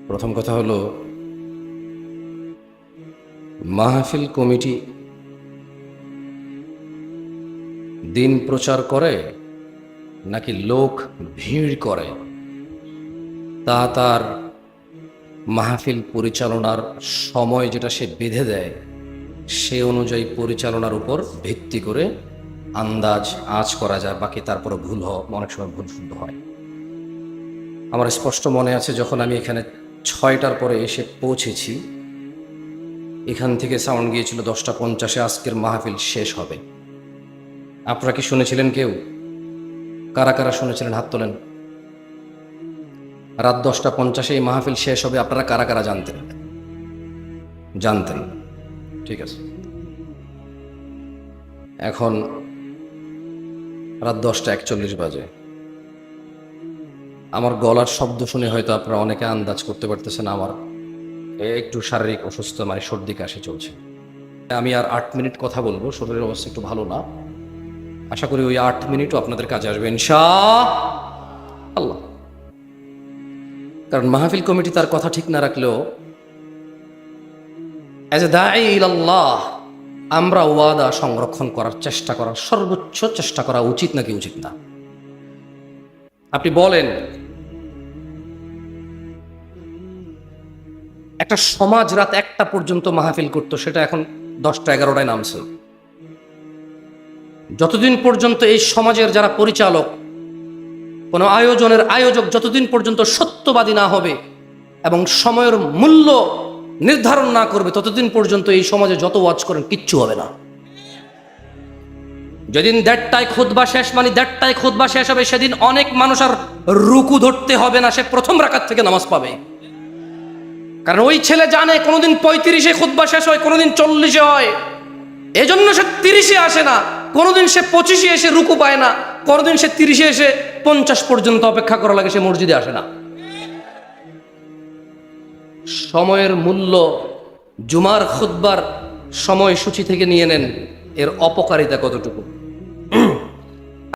প্রথম কথা হলো, মাহফিল কমিটি দিন প্রচার করে নাকি লোক ভিড় করে তা তার মাহফিল পরিচালনার সময় যেটা সে বেঁধে দেয় সে অনুযায়ী পরিচালনার উপর ভিত্তি করে আন্দাজ আঁচ করা যায়। বাকি তারপরে ভুল অনেক সময় ভুল শুদ্ধ হয়। আমার স্পষ্ট মনে আছে, যখন আমি এখানে 6টার পরে এসে পৌঁছেছি, এখান থেকে সাউন্ড গিয়েছিল 10টা 50-এ আজকের মাহফিল শেষ হবে। আপনারা কি শুনেছিলেন? কেউ কারা কারা শুনেছিলেন হাত তোলেন। রাত 10টা 50-এ এই মাহফিল শেষ হবে, আপনারা কারা কারা জানতেন? ঠিক আছে। এখন রাত 10টা 41 বাজে। আমার গলার শব্দ শুনে হয়তো আপনারা অনেকে আন্দাজ করতে পারতেছেন আমার একটু শারীরিক অসুস্থ, মানে সর্দি কাশি চলছে। আমি আর 8 মিনিট কথা বলবো, শরীরের অবস্থা একটু ভালো না। আশা করি ওই 8 মিনিটও আপনাদের কাজে আসবে ইনশাআল্লাহ। কারণ মাহফিল কমিটি তার কথা ঠিক না রাখলেও অ্যাজ এ দাঈ ইলাল্লাহ আমরা ওয়াদা সংরক্ষণ করার চেষ্টা করার সর্বোচ্চ চেষ্টা করা উচিত নাকি উচিত না? আপনি বলেন, একটা সমাজ রাত 1টা পর্যন্ত মাহফিল করতো, সেটা এখন 10টা 11টায় নামছে। যতদিন পর্যন্ত এই সমাজের যারা পরিচালক, কোন আয়োজনের আয়োজক যতদিন পর্যন্ত সত্যবাদী না হবে এবং সময়ের মূল্য নির্ধারণ না করবে, ততদিন পর্যন্ত এই সমাজে যত ওয়াজ করেন কিচ্ছু হবে না। যেদিন 1:30টায় খুতবা শেষ, মানে 1:30টায় খুতবা শেষ হবে, সেদিন অনেক মানুষ আর রুকু ধরতে হবে না, সে প্রথম রাকাত থেকে নামাজ পাবে। কারণ ওই ছেলে জানে কোনোদিন 35-এ খুতবা শেষ হয়, কোনোদিন 40-এ হয়, এজন্য সে 30-এ আসে না। কোনোদিন সে 25-এ এসে রুকু পায় না, কোনোদিন সে 30-এ এসে 50 পর্যন্ত অপেক্ষা করা লাগে, সে মসজিদে আসে না। সময়ের মূল্য জুমার খুতবার সময়সূচি থেকে নিয়ে নেন, এর অপকারিতা কতটুকু।